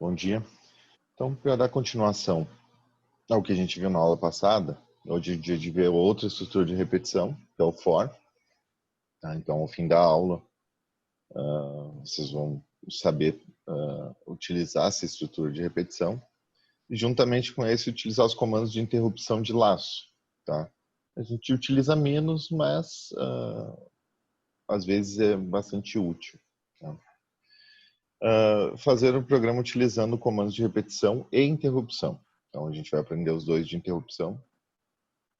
Bom dia. Então, para dar continuação ao que a gente viu na aula passada, hoje é dia de ver outra estrutura de repetição, que é o for. Tá? Então, ao fim da aula, vocês vão saber utilizar essa estrutura de repetição e, juntamente com esse, utilizar os comandos de interrupção de laço. Tá? A gente utiliza menos, mas às vezes é bastante útil. Tá? Fazer um programa utilizando comandos de repetição e interrupção. Então, a gente vai aprender os dois de interrupção,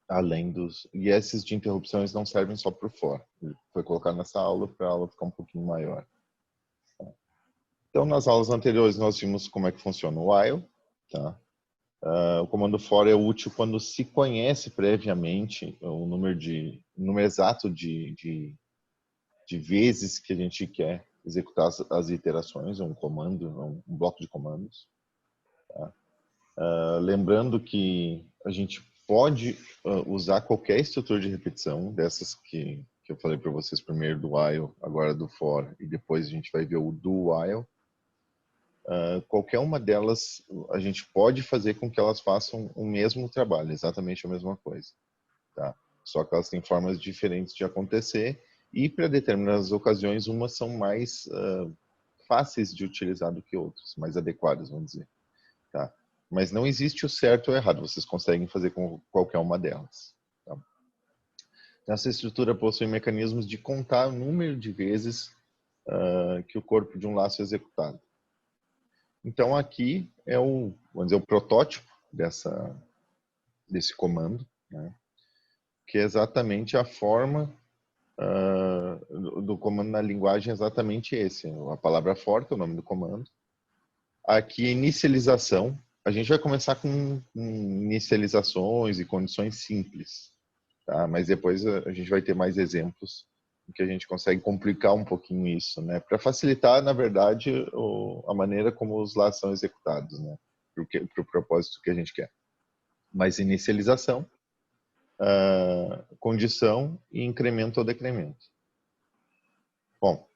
além dos... E esses de interrupções não servem só para o for. Foi colocado nessa aula para a aula ficar um pouquinho maior. Então, nas aulas anteriores, nós vimos como é que funciona o while. Tá? O comando for é útil quando se conhece previamente o número exato de vezes que a gente quer executar as iterações, um comando, um bloco de comandos. Tá? Lembrando que a gente pode usar qualquer estrutura de repetição, dessas que eu falei para vocês primeiro, do while, agora do for, e depois a gente vai ver o do while. Qualquer uma delas, a gente pode fazer com que elas façam o mesmo trabalho, exatamente a mesma coisa. Tá? Só que elas têm formas diferentes de acontecer, e para determinadas ocasiões, umas são mais fáceis de utilizar do que outras, mais adequadas, vamos dizer. Tá? Mas não existe o certo ou o errado, vocês conseguem fazer com qualquer uma delas. Tá? Essa estrutura possui mecanismos de contar o número de vezes que o corpo de um laço é executado. Então aqui é vamos dizer, o protótipo desse comando, né? Que é exatamente a forma do comando na linguagem, é exatamente esse. A palavra for, que é o nome do comando. Aqui, inicialização. A gente vai começar com inicializações e condições simples, tá? Mas depois a gente vai ter mais exemplos em que a gente consegue complicar um pouquinho isso, né? Para facilitar, na verdade, a maneira como os laços são executados, né? Para o propósito que a gente quer. Mas inicialização, condição e incremento ou decremento. Bom,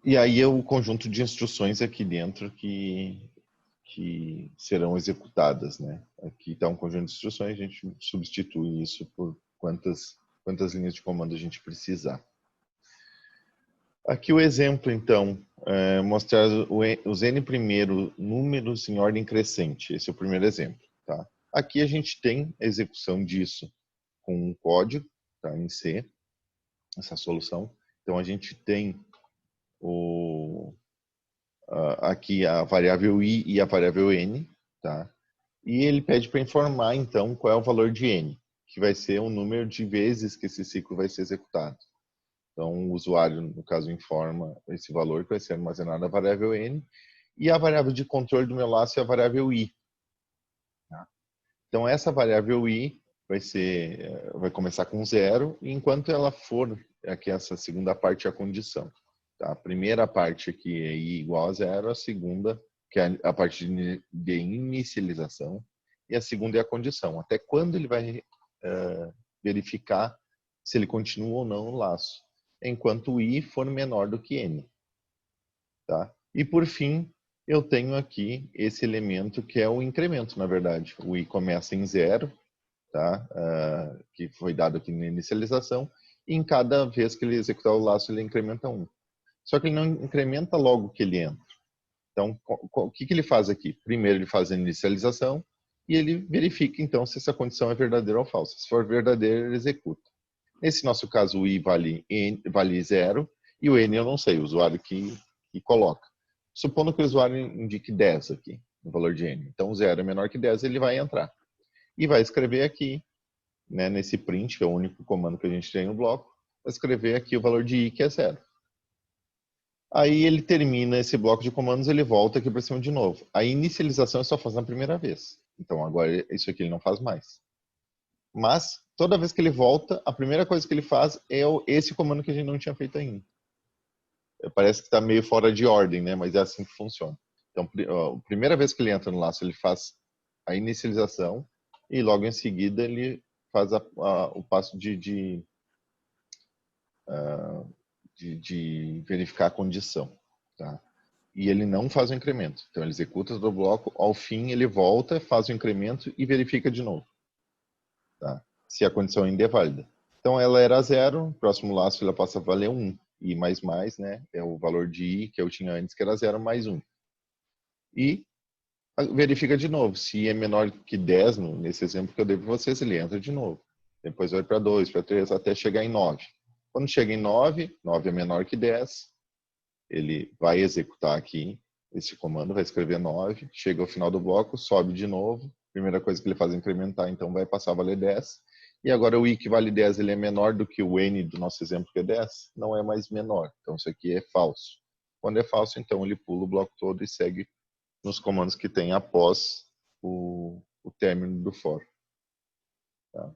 e aí é o conjunto de instruções aqui dentro que serão executadas, né? Aqui está um conjunto de instruções, a gente substitui isso por quantas linhas de comando a gente precisar. Aqui o exemplo, então, é mostrar os n primeiro números em ordem crescente. Esse é o primeiro exemplo. Tá? Aqui a gente tem a execução disso com um código, tá? Em C, essa solução. Então a gente tem aqui a variável i e a variável n, tá? E ele pede para informar, então, qual é o valor de n, que vai ser o número de vezes que esse ciclo vai ser executado. Então, o usuário, no caso, informa esse valor que vai ser armazenado na variável n, e a variável de controle do meu laço é a variável i. Tá? Então, essa variável i vai começar com 0, e enquanto ela for, aqui essa segunda parte é a condição. Tá? A primeira parte aqui é i igual a 0, a segunda, que é a parte de inicialização, e a segunda é a condição. Até quando ele vai verificar se ele continua ou não no laço, enquanto o i for menor do que n. Tá? E por fim, eu tenho aqui esse elemento que é o incremento, na verdade. O i começa em 0, tá? Que foi dado aqui na inicialização, e em cada vez que ele executar o laço, ele incrementa 1. Só que ele não incrementa logo que ele entra. Então, o que ele faz aqui? Primeiro, ele faz a inicialização e ele verifica, então, se essa condição é verdadeira ou falsa. Se for verdadeira, ele executa. Nesse nosso caso, o i vale 0 e o n eu não sei, o usuário que coloca. Supondo que o usuário indique 10 aqui, no valor de n. Então, 0 é menor que 10, ele vai entrar. E vai escrever aqui, né, nesse print, que é o único comando que a gente tem no bloco, vai escrever aqui o valor de i, que é 0. Aí ele termina esse bloco de comandos, ele volta aqui para cima de novo. A inicialização é só faz na primeira vez. Então agora isso aqui ele não faz mais. Mas toda vez que ele volta, a primeira coisa que ele faz é esse comando que a gente não tinha feito ainda. Parece que está meio fora de ordem, né? Mas é assim que funciona. Então, a primeira vez que ele entra no laço, ele faz a inicialização e logo em seguida ele faz o passo de verificar a condição. tá? E ele não faz o incremento. Então ele executa todo o bloco, ao fim ele volta, faz o incremento e verifica de novo, tá? Se a condição ainda é válida. Então ela era 0, próximo laço ela passa a valer 1. I mais, né? É o valor de I que eu tinha antes, que era 0 mais 1. E verifica de novo. Se é menor que 10, nesse exemplo que eu dei para vocês, ele entra de novo. Depois vai para 2, para 3, até chegar em 9. Quando chega em 9, 9 é menor que 10, ele vai executar aqui esse comando, vai escrever 9, chega ao final do bloco, sobe de novo. Primeira coisa que ele faz é incrementar, então vai passar a valer 10. E agora o I que vale 10, ele é menor do que o N do nosso exemplo que é 10, não é mais menor. Então isso aqui é falso. Quando é falso, então ele pula o bloco todo e segue nos comandos que tem após o término do for. Tá?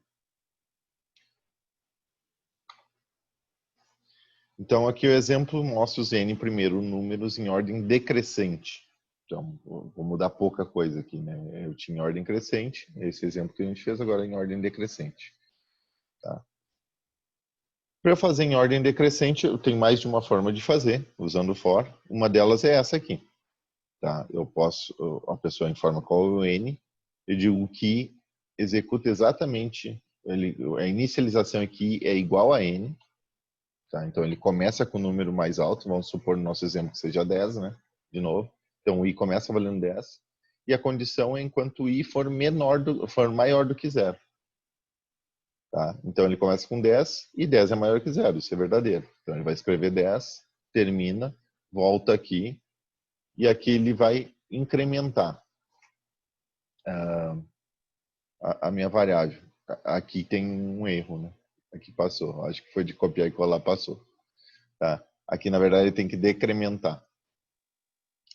Então aqui o exemplo mostra os N primeiro números em ordem decrescente. Então, vou mudar pouca coisa aqui, né? Eu tinha em ordem crescente, esse exemplo que a gente fez agora é em ordem decrescente. Tá? Para eu fazer em ordem decrescente, eu tenho mais de uma forma de fazer, usando o for. Uma delas é essa aqui. Tá? Eu posso, a pessoa informa qual é o N, eu digo que executa exatamente, a inicialização aqui é igual a N, tá? Então ele começa com o número mais alto, vamos supor no nosso exemplo que seja 10, né? De novo. Então o I começa valendo 10, e a condição é enquanto o I for maior do que 0. Tá? Então ele começa com 10 e 10 é maior que 0, isso é verdadeiro. Então ele vai escrever 10, termina, volta aqui, e aqui ele vai incrementar a minha variável. Aqui tem um erro, né? Aqui passou. Acho que foi de copiar e colar, passou. Tá? Aqui, na verdade, ele tem que decrementar.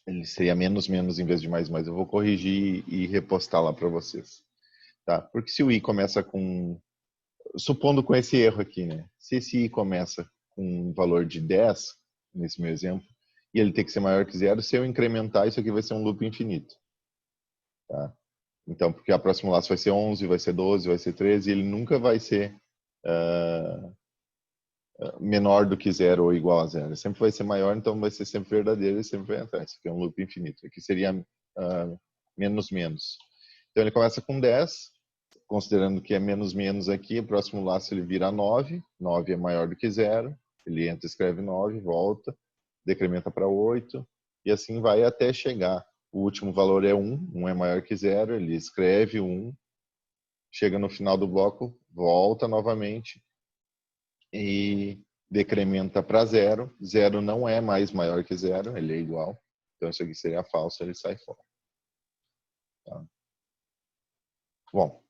Ele seria menos, menos em vez de mais, mais. Eu vou corrigir e repostar lá para vocês. Tá? Porque se o I começa com... Supondo com esse erro aqui, né? Se esse I começa com um valor de 10, nesse meu exemplo, e ele tem que ser maior que 0, se eu incrementar, isso aqui vai ser um loop infinito. Tá? Então, porque a próxima laço vai ser 11, vai ser 12, vai ser 13, e ele nunca vai ser menor do que 0 ou igual a 0. Ele sempre vai ser maior, então vai ser sempre verdadeiro e sempre vai entrar. Isso aqui é um loop infinito. Aqui seria menos, menos. Então, ele começa com 10, considerando que é menos, menos aqui, o próximo laço ele vira 9. 9 é maior do que 0. Ele entra, escreve 9, volta, decrementa para 8, e assim vai até chegar. O último valor é 1, 1 é maior que 0, ele escreve 1, chega no final do bloco, volta novamente e decrementa para 0. 0 não é mais maior que 0, ele é igual. Então isso aqui seria falso, ele sai fora. Tá? Bom,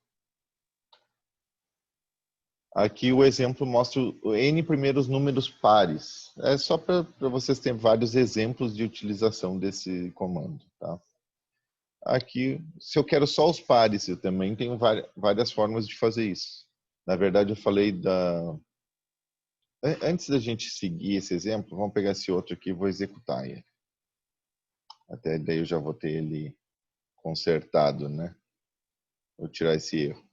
aqui o exemplo mostra o N primeiros números pares. É só para vocês terem vários exemplos de utilização desse comando. Tá? Aqui, se eu quero só os pares, eu também tenho várias formas de fazer isso. Na verdade, eu falei da... Antes da gente seguir esse exemplo, vamos pegar esse outro aqui e vou executar ele. Até daí eu já vou ter ele consertado, né? Vou tirar esse erro.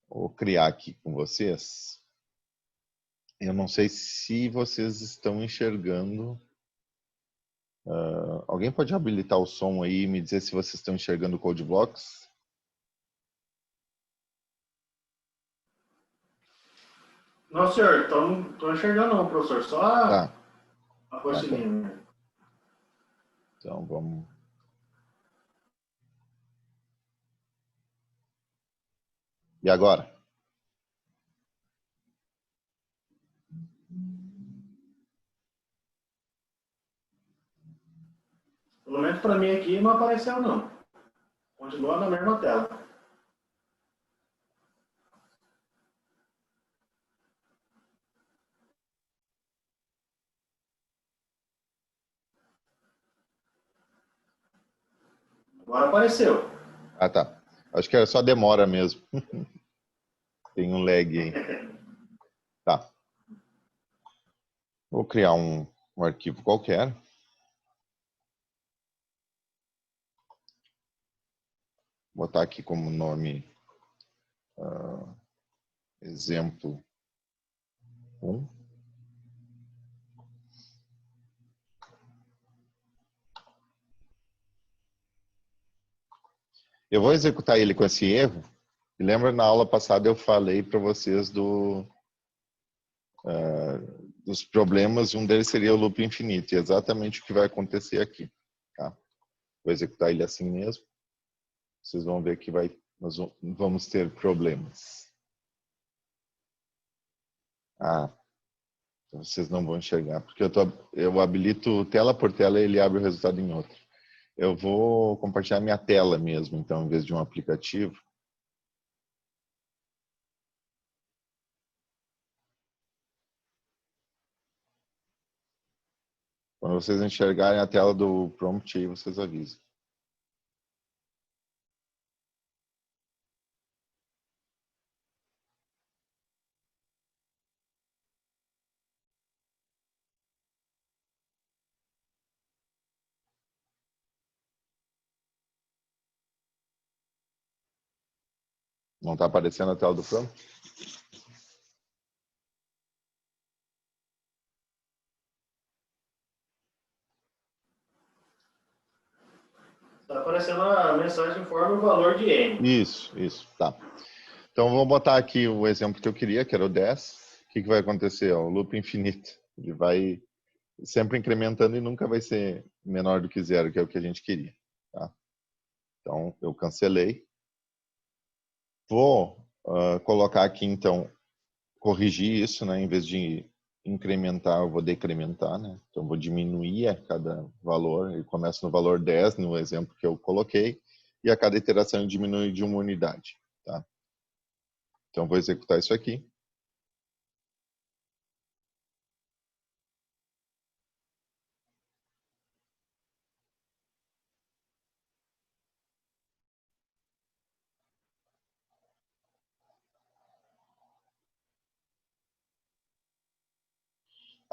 Vou criar aqui com vocês. Eu não sei se vocês estão enxergando. Alguém pode habilitar o som aí e me dizer se vocês estão enxergando o Code Blocks? Não, senhor, estou enxergando não, professor. Só Tá, a tá bom. cortininha. Então vamos. E agora? Pelo menos para mim aqui não apareceu não. Continua na mesma tela. Agora apareceu. Ah, tá. Acho que é só demora mesmo. Tem um lag aí. Tá. Vou criar um arquivo qualquer. Vou botar aqui como nome exemplo 1. Eu vou executar ele com esse erro. E lembra, na aula passada eu falei para vocês dos problemas, um deles seria o loop infinito. E é exatamente o que vai acontecer aqui. Tá? Vou executar ele assim mesmo. Vocês vão ver que nós vamos ter problemas. Vocês não vão enxergar, porque eu habilito tela por tela e ele abre o resultado em outro. Eu vou compartilhar minha tela mesmo, então, em vez de um aplicativo. Quando vocês enxergarem a tela do prompt, aí vocês avisam. Não está aparecendo a tela do prompt? Está aparecendo a mensagem informa o valor de N. Isso, tá. Então, vou botar aqui o exemplo que eu queria, que era o 10. O que vai acontecer? O loop infinito. Ele vai sempre incrementando e nunca vai ser menor do que zero, que é o que a gente queria. Tá? Então, eu cancelei. Vou colocar aqui, então, corrigir isso, né? Em vez de incrementar, eu vou decrementar, né? Então, vou diminuir a cada valor. Ele começa no valor 10, no exemplo que eu coloquei, e a cada iteração diminui de uma unidade, tá? Então, vou executar isso aqui.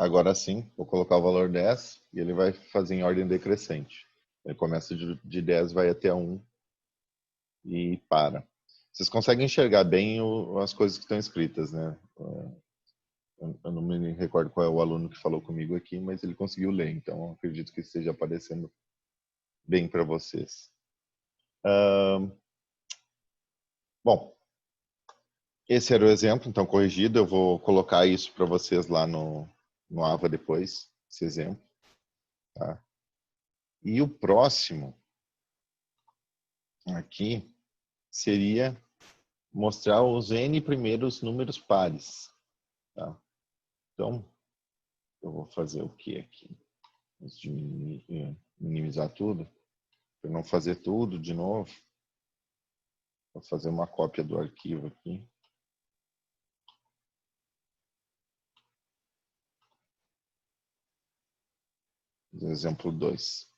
Agora sim, vou colocar o valor 10 e ele vai fazer em ordem decrescente. Ele começa de 10, vai até 1 e para. Vocês conseguem enxergar bem as coisas que estão escritas, né? Eu não me recordo qual é o aluno que falou comigo aqui, mas ele conseguiu ler, então acredito que esteja aparecendo bem para vocês. Bom, esse era o exemplo, então corrigido. Eu vou colocar isso para vocês lá no AVA depois, esse exemplo. Tá? E o próximo aqui seria mostrar os N primeiros números pares. Tá? Então, eu vou fazer o que aqui? Vamos minimizar tudo, para não fazer tudo de novo. Vou fazer uma cópia do arquivo aqui. Exemplo 2.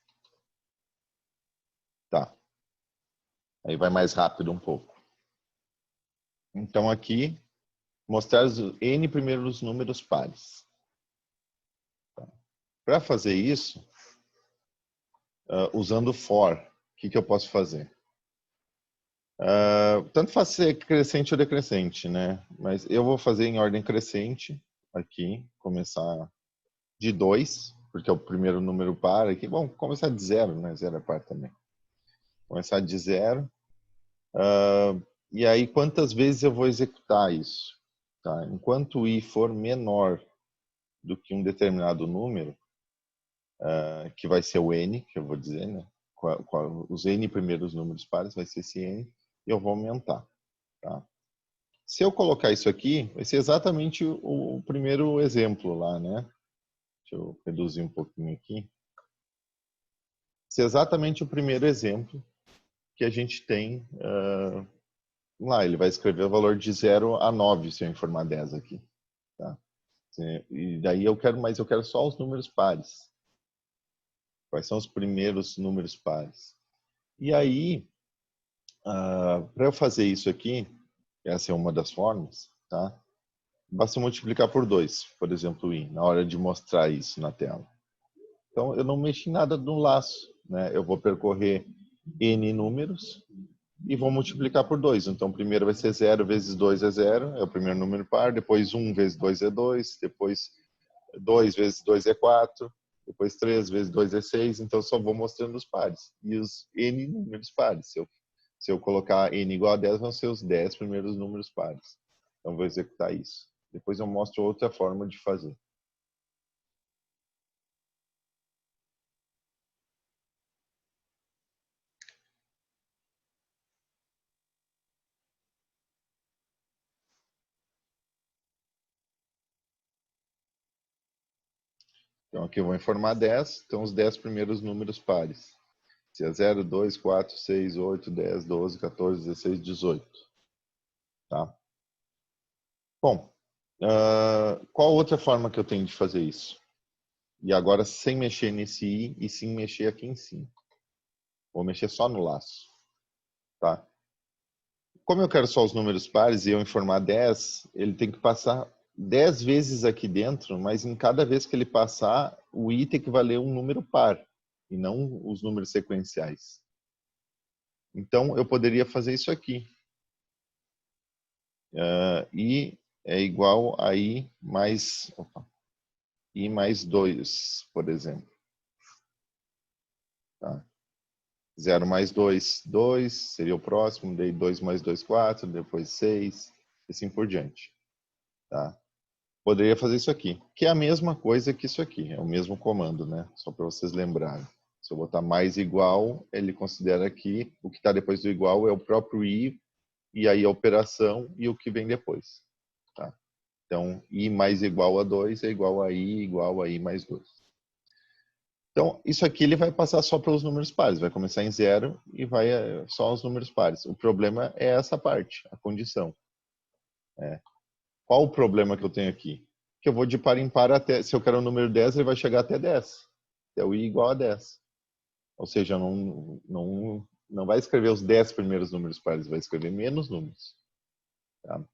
Tá. Aí vai mais rápido um pouco. Então aqui, mostrar os N primeiros números pares. Tá. Para fazer isso, usando for, o que eu posso fazer? Tanto faz ser crescente ou decrescente, né? Mas eu vou fazer em ordem crescente aqui, começar de 2, porque é o primeiro número par aqui. Bom, começar de 0, né? 0 é par também. Começar de 0. E aí, quantas vezes eu vou executar isso? Tá? Enquanto o i for menor do que um determinado número, que vai ser o n, que eu vou dizer, né? Os n primeiros números pares vai ser esse n, e eu vou aumentar. Tá? Se eu colocar isso aqui, vai ser exatamente o primeiro exemplo lá, né? Deixa eu reduzir um pouquinho aqui. Vai ser exatamente o primeiro exemplo que a gente tem lá. Ele vai escrever o valor de 0 a 9, se eu informar 10 aqui. Tá? E daí eu quero só os números pares. Quais são os primeiros números pares? E aí, para eu fazer isso aqui, essa é uma das formas, tá? Basta multiplicar por 2, por exemplo, i, na hora de mostrar isso na tela. Então, eu não mexi em nada no laço, né? Eu vou percorrer n números e vou multiplicar por 2. Então, primeiro vai ser 0 vezes 2 é 0, é o primeiro número par. Depois 1 vezes 2 é 2. Depois 2 vezes 2 é 4. Depois 3 vezes 2 é 6. Então, só vou mostrando os pares. E os n números pares. Se eu Se eu colocar n igual a 10, vão ser os 10 primeiros números pares. Então, vou executar isso. Depois eu mostro outra forma de fazer. Então, aqui eu vou informar 10. Então, os 10 primeiros números pares. Se é 0, 2, 4, 6, 8, 10, 12, 14, 16, 18. Tá? Bom, qual outra forma que eu tenho de fazer isso? E agora sem mexer nesse i e sim mexer aqui em cima. Vou mexer só no laço. Tá? Como eu quero só os números pares e eu informar 10, ele tem que passar 10 vezes aqui dentro, mas em cada vez que ele passar, o i tem que valer um número par, e não os números sequenciais. Então, eu poderia fazer isso aqui. I é igual a i mais 2, por exemplo. Tá? 0 mais 2, 2, seria o próximo, daí 2 mais 2, 4, depois 6, e assim por diante. Tá? Poderia fazer isso aqui, que é a mesma coisa que isso aqui, é o mesmo comando, né? Só para vocês lembrarem. Se eu botar mais igual, ele considera que o que está depois do igual é o próprio i, e aí a operação e o que vem depois. Tá? Então, i mais igual a 2 é igual a i mais 2. Então, isso aqui ele vai passar só pelos números pares, vai começar em 0 e vai só os números pares. O problema é essa parte, a condição. Qual o problema que eu tenho aqui? Que eu vou de par em par até, se eu quero o número 10, ele vai chegar até 10. Até o i igual a 10. Ou seja, não vai escrever os 10 primeiros números pares, vai escrever menos números. Tá?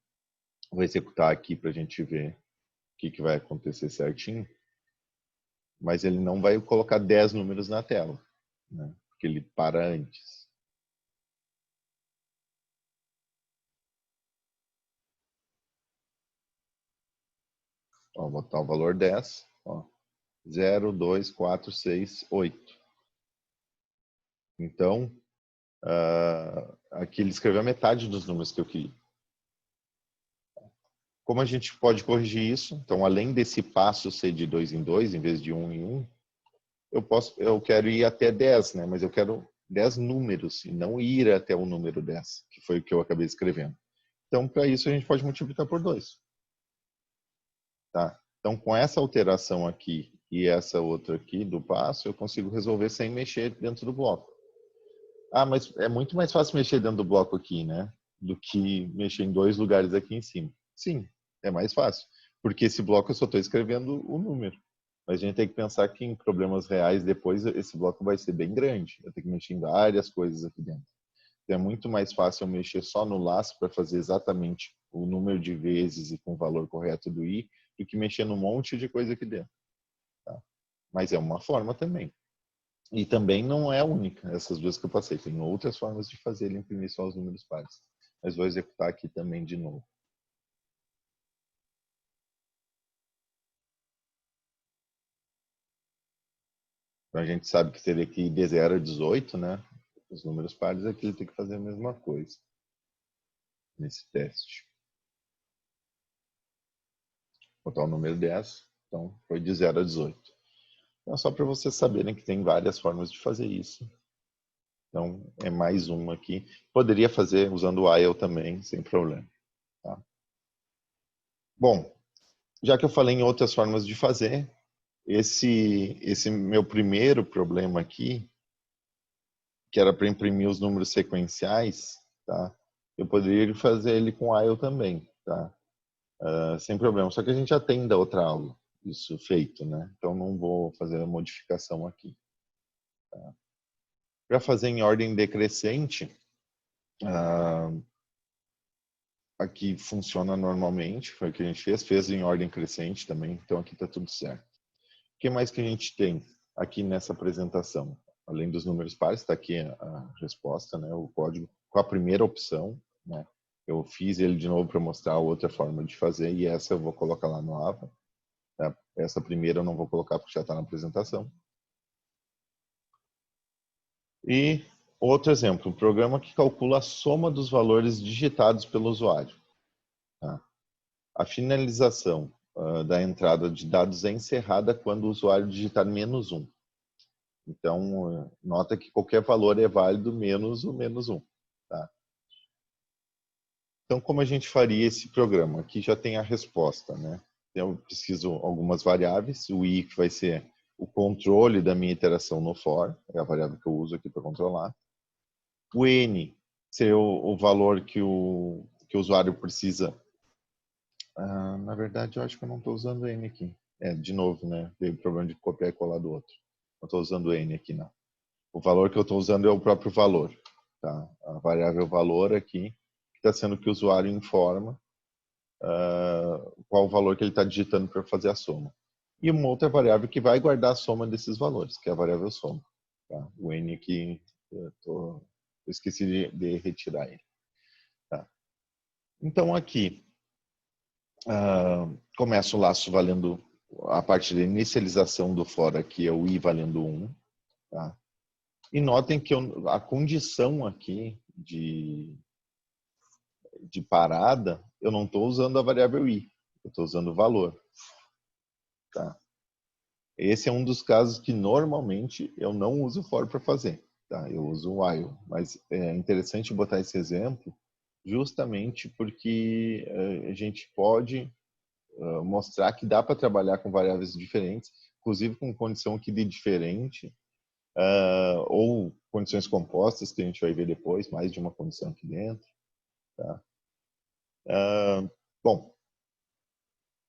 Vou executar aqui para a gente ver o que vai acontecer certinho. Mas ele não vai colocar 10 números na tela, né? Porque ele para antes. Ó, vou botar o valor 10. Ó, 0, 2, 4, 6, 8. Então, aqui ele escreveu a metade dos números que eu queria. Como a gente pode corrigir isso? Então, além desse passo ser de 2 em 2, em vez de 1 em 1, eu quero ir até 10, né? Mas eu quero 10 números e não ir até o número 10, que foi o que eu acabei escrevendo. Então, para isso, a gente pode multiplicar por 2. Tá? Então, com essa alteração aqui e essa outra aqui do passo, eu consigo resolver sem mexer dentro do bloco. Ah, mas é muito mais fácil mexer dentro do bloco aqui, né? Do que mexer em dois lugares aqui em cima. Sim, é mais fácil. Porque esse bloco eu só estou escrevendo o número. Mas a gente tem que pensar que em problemas reais, depois esse bloco vai ser bem grande. Eu tenho que mexer em várias coisas aqui dentro. Então, é muito mais fácil eu mexer só no laço para fazer exatamente o número de vezes e com o valor correto do i, do que mexer num monte de coisa aqui dentro. Tá? Mas é uma forma também. E também não é a única, essas duas que eu passei. Tem outras formas de fazer ele imprimir só os números pares. Mas vou executar aqui também de novo. Então a gente sabe que teria que ir de 0 a 18, né? Os números pares aqui ele tem que fazer a mesma coisa nesse teste. Vou botar o número 10, então foi de 0 a 18. Então, só para vocês saberem que tem várias formas de fazer isso. Então, é mais uma aqui. Poderia fazer usando o while também, sem problema. Tá? Bom, já que eu falei em outras formas de fazer, esse meu primeiro problema aqui, que era para imprimir os números sequenciais, tá? Eu poderia fazer ele com while também, tá? Sem problema. Só que a gente já tem da outra aula isso feito, né? Então, não vou fazer a modificação aqui. Tá? Para fazer em ordem decrescente, aqui funciona normalmente, foi o que a gente fez em ordem crescente também, então aqui está tudo certo. O que mais que a gente tem aqui nessa apresentação? Além dos números pares, está aqui a resposta, né, o código, com a primeira opção. Né? Eu fiz ele de novo para mostrar outra forma de fazer, e essa eu vou colocar lá no AVA. Tá? Essa primeira eu não vou colocar porque já está na apresentação. E outro exemplo, um programa que calcula a soma dos valores digitados pelo usuário. Tá? A finalização da entrada de dados é encerrada quando o usuário digitar -1. Então, nota que qualquer valor é válido menos o -1. Tá? Então, como a gente faria esse programa? Aqui já tem a resposta, né? Eu preciso algumas variáveis, o i, que vai ser o controle da minha iteração no for, é a variável que eu uso aqui para controlar. O n ser o valor que o usuário precisa. Na verdade, eu acho que eu não estou usando n aqui. De novo, né? Veio o problema de copiar e colar do outro. Não estou usando n aqui, não. O valor que eu estou usando é o próprio valor. Tá? A variável valor aqui, que está sendo que o usuário informa qual o valor que ele está digitando para fazer a soma. E uma outra variável que vai guardar a soma desses valores, que é a variável soma. Tá? O n aqui, eu esqueci de retirar ele. Tá? Então aqui, começa o laço valendo a parte da inicialização do for aqui é o i valendo 1. Tá? E notem que a condição aqui de parada, eu não estou usando a variável i, eu estou usando o valor. Tá? Esse é um dos casos que normalmente eu não uso for para fazer. Tá? Eu uso o while, mas é interessante botar esse exemplo justamente porque a gente pode mostrar que dá para trabalhar com variáveis diferentes, inclusive com condição aqui de diferente, ou condições compostas, que a gente vai ver depois, mais de uma condição aqui dentro. Tá? Bom,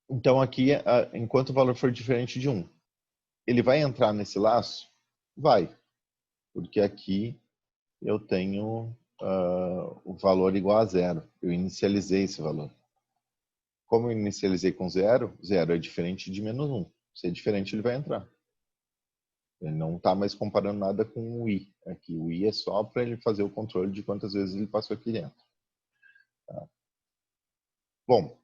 então aqui, enquanto o valor for diferente de 1, ele vai entrar nesse laço? Vai, porque aqui eu tenho o valor igual a 0. Eu inicializei esse valor. Como eu inicializei com 0, 0 é diferente de -1. Se é diferente, ele vai entrar. Ele não está mais comparando nada com o i. Aqui o i é só para ele fazer o controle de quantas vezes ele passou aqui dentro. Tá? Bom,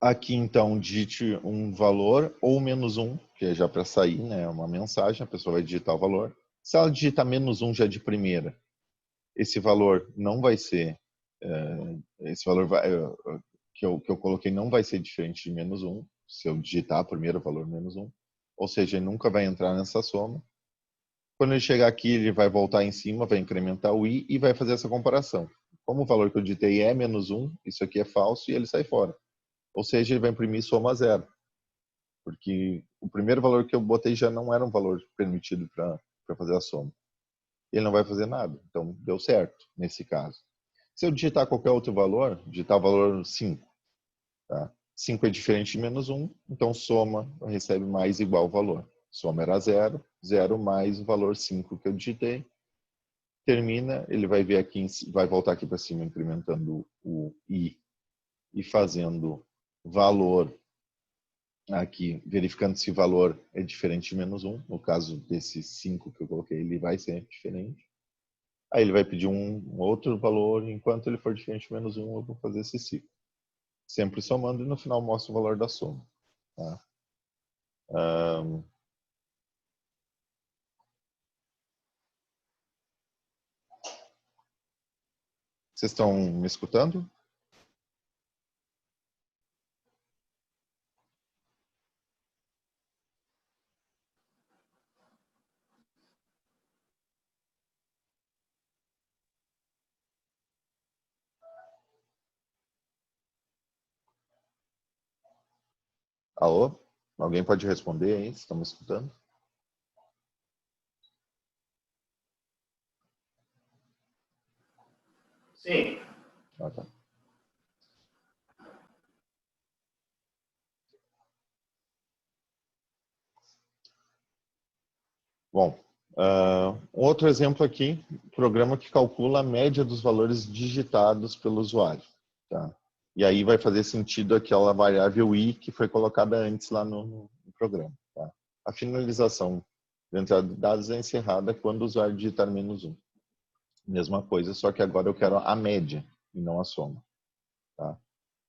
aqui então digite um valor ou -1, que é já para sair, né? Uma mensagem, a pessoa vai digitar o valor. Se ela digitar -1 já de primeira, esse valor não vai ser, esse valor que eu coloquei não vai ser diferente de -1, se eu digitar primeiro o valor -1, ou seja, ele nunca vai entrar nessa soma. Quando ele chegar aqui, ele vai voltar em cima, vai incrementar o i e vai fazer essa comparação. Como o valor que eu digitei é -1, isso aqui é falso e ele sai fora. Ou seja, ele vai imprimir soma 0. Porque o primeiro valor que eu botei já não era um valor permitido para fazer a soma. Ele não vai fazer nada. Então, deu certo nesse caso. Se eu digitar qualquer outro valor, digitar o valor 5, tá? 5 é diferente de -1, então soma recebe mais igual ao valor. Soma era 0, 0 mais o valor 5 que eu digitei. Termina, ele vai ver aqui, vai voltar aqui para cima, incrementando o i e fazendo valor aqui, verificando se o valor é diferente de -1. No caso desse 5 que eu coloquei, ele vai ser diferente. Aí ele vai pedir um outro valor, enquanto ele for diferente de -1, eu vou fazer esse ciclo. Sempre somando e no final mostra o valor da soma. Tá? Vocês estão me escutando? Alô? Alguém pode responder aí? Vocês estão me escutando? Sim. Tá. Bom, um outro exemplo aqui, programa que calcula a média dos valores digitados pelo usuário. Tá? E aí vai fazer sentido aquela variável i que foi colocada antes lá no programa. Tá? A finalização da entrada de dados é encerrada quando o usuário digitar -1. Mesma coisa, só que agora eu quero a média e não a soma. Tá?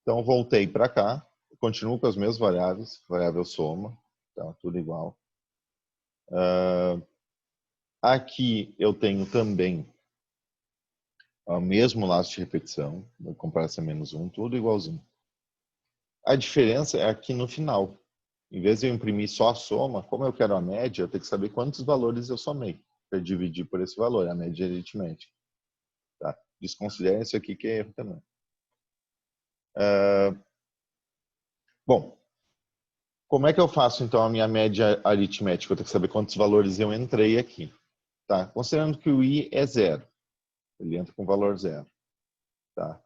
Então, voltei para cá, continuo com as mesmas variáveis, variável soma, tá? Tudo igual. Aqui eu tenho também o mesmo laço de repetição, vou comparar essa -1, tudo igualzinho. A diferença é aqui no final. Em vez de eu imprimir só a soma, como eu quero a média, eu tenho que saber quantos valores eu somei para dividir por esse valor, a média aritmética. Tá? Desconsiderem isso aqui que é erro também. Bom, como é que eu faço então a minha média aritmética? Eu tenho que saber quantos valores eu entrei aqui. Tá? Considerando que o i é 0. Ele entra com valor 0. Tá?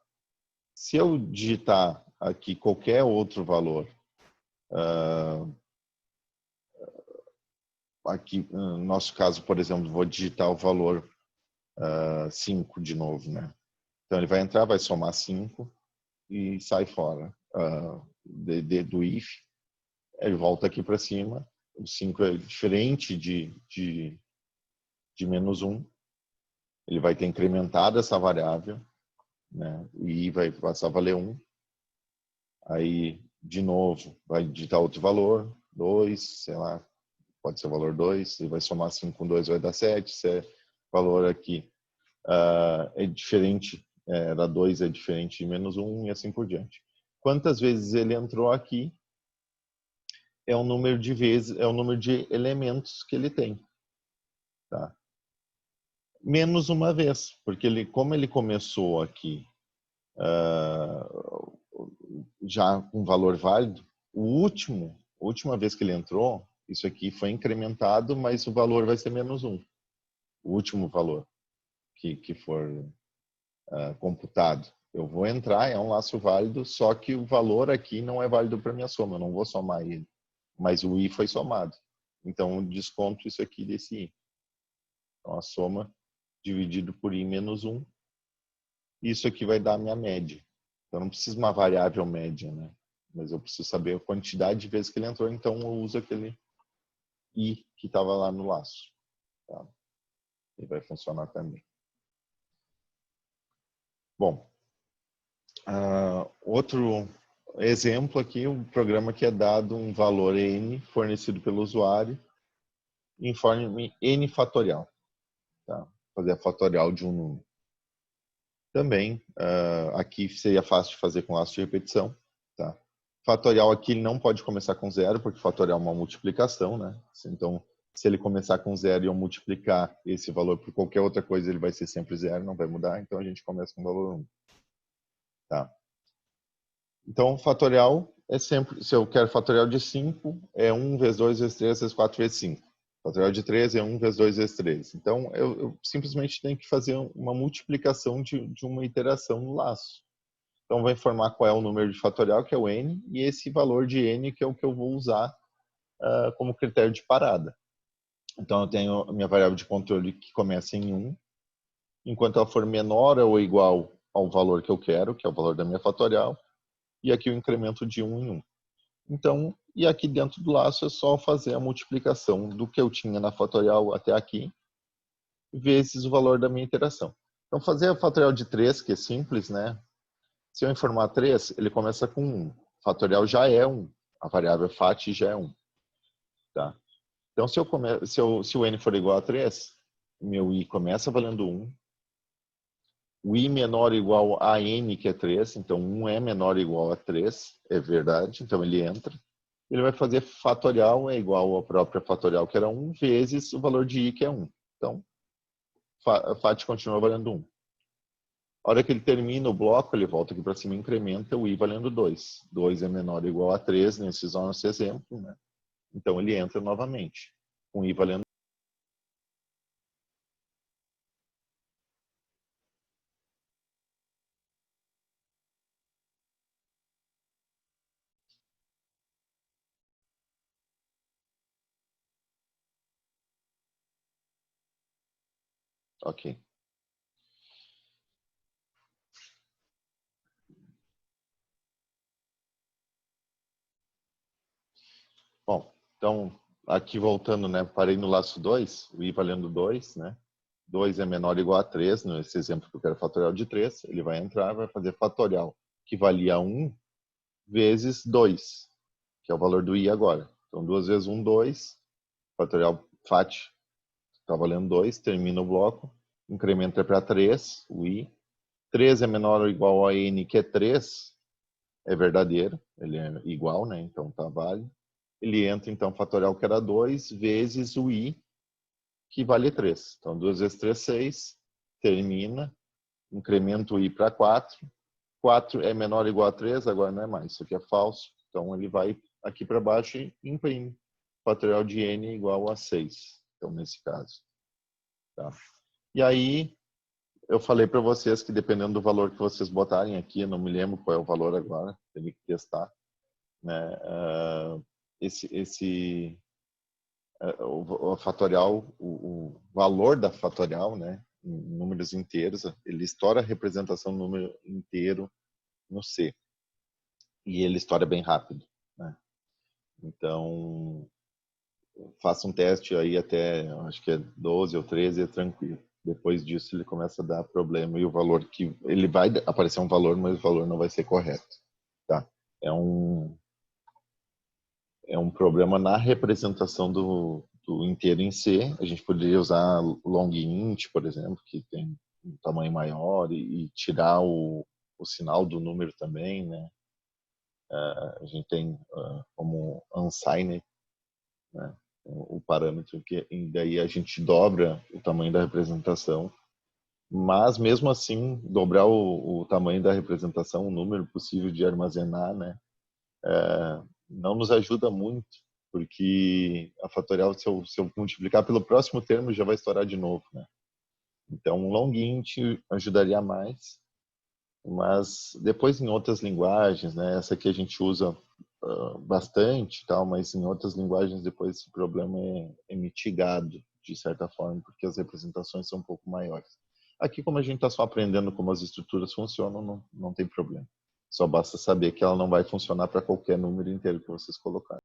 Se eu digitar aqui qualquer outro valor, aqui no nosso caso, por exemplo, vou digitar o valor 5 de novo, né? Então ele vai entrar, vai somar 5 e sai fora do if. Ele volta aqui para cima. O 5 é diferente de -1. Ele vai ter incrementado essa variável, né? O i vai passar a valer 1. Aí, de novo, vai digitar outro valor, 2, sei lá, pode ser o valor 2, e vai somar 5 com 2 vai dar 7. Se é valor aqui é diferente, da 2 é diferente de -1 e assim por diante. Quantas vezes ele entrou aqui é o número de vezes, é o número de elementos que ele tem. Tá? Menos uma vez, porque ele, como ele começou aqui já com valor válido, a última vez que ele entrou, isso aqui foi incrementado, mas o valor vai ser -1. O último valor que for computado. Eu vou entrar, é um laço válido, só que o valor aqui não é válido para minha soma, eu não vou somar ele. Mas o i foi somado. Então, eu desconto isso aqui desse i. Então, a soma dividido por i menos 1, isso aqui vai dar a minha média. Eu não preciso uma variável média, né? Mas eu preciso saber a quantidade de vezes que ele entrou, então eu uso aquele i que estava lá no laço. Tá? E vai funcionar também. Bom, outro exemplo aqui, um programa que é dado um valor n fornecido pelo usuário em forma n fatorial. Tá? Fazer a fatorial de um número. Também, aqui seria fácil de fazer com laço de repetição. Tá? Fatorial aqui ele não pode começar com 0, porque fatorial é uma multiplicação. Né? Então, se ele começar com 0 e eu multiplicar esse valor por qualquer outra coisa, ele vai ser sempre 0, não vai mudar. Então, a gente começa com o valor 1. Tá? Então, fatorial é sempre, se eu quero fatorial de 5, é 1 vezes 2 vezes 3 vezes 4 vezes 5. Fatorial de 3 é 1 vezes 2 vezes 3. Então, eu simplesmente tenho que fazer uma multiplicação de uma iteração no laço. Então, vai informar qual é o número de fatorial, que é o n, e esse valor de n, que é o que eu vou usar como critério de parada. Então, eu tenho a minha variável de controle que começa em 1. Enquanto ela for menor ou igual ao valor que eu quero, que é o valor da minha fatorial, e aqui o incremento de 1 em 1. Então, e aqui dentro do laço é só fazer a multiplicação do que eu tinha na fatorial até aqui, vezes o valor da minha iteração. Então, fazer a fatorial de 3, que é simples, né? Se eu informar 3, ele começa com 1. Fatorial já é 1. A variável fat já é 1. Tá? Então, se o n for igual a 3, meu i começa valendo 1. O i menor ou igual a n, que é 3. Então, 1 é menor ou igual a 3. É verdade. Então, ele entra. Ele vai fazer fatorial é igual à própria fatorial, que era 1, vezes o valor de i, que é 1. Então, fat continua valendo 1. A hora que ele termina o bloco, ele volta aqui para cima e incrementa o i valendo 2. 2 é menor ou igual a 3 nesse nosso exemplo, né? Então ele entra novamente, com i valendo. Ok. Bom, então, aqui voltando, né? Parei no laço 2, o i valendo 2, né? 2 é menor ou igual a 3, nesse exemplo que eu quero fatorial de 3, ele vai entrar, vai fazer fatorial que valia 1 vezes 2, que é o valor do i agora. Então, 2 vezes 1, 2, fatorial fat está valendo 2, termina o bloco, incrementa para 3, o i. 3 é menor ou igual a n, que é 3, é verdadeiro, ele é igual, né? Então tá válido. Ele entra, então, fatorial que era 2, vezes o i, que vale 3. Então, 2 vezes 3, 6, termina, incrementa o i para 4. 4 é menor ou igual a 3, agora não é mais, isso aqui é falso. Então, ele vai aqui para baixo e imprime. Fatorial de n igual a 6, então, nesse caso. Tá? E aí, eu falei para vocês que dependendo do valor que vocês botarem aqui, eu não me lembro qual é o valor agora, teria que testar, né? O fatorial, o valor da fatorial, né, em números inteiros, ele estoura a representação no número inteiro no C. E ele estoura bem rápido, né? Então, faça um teste aí até, acho que é 12 ou 13, é tranquilo. Depois disso ele começa a dar problema e o valor que ele vai aparecer um valor, mas o valor não vai ser correto, tá? É um problema na representação do inteiro em C. A gente poderia usar long int, por exemplo, que tem um tamanho maior e tirar o sinal do número também, né? A gente tem como unsigned, né? O parâmetro que daí a gente dobra o tamanho da representação, mas mesmo assim dobrar o tamanho da representação, o número possível de armazenar, né, não nos ajuda muito, porque a fatorial, se eu multiplicar pelo próximo termo, já vai estourar de novo, né? Então, um long int ajudaria mais, mas depois em outras linguagens, né, essa aqui a gente usa bastante, tal, mas em outras linguagens depois esse problema é mitigado de certa forma, porque as representações são um pouco maiores. Aqui, como a gente está só aprendendo como as estruturas funcionam, não tem problema. Só basta saber que ela não vai funcionar para qualquer número inteiro que vocês colocarem.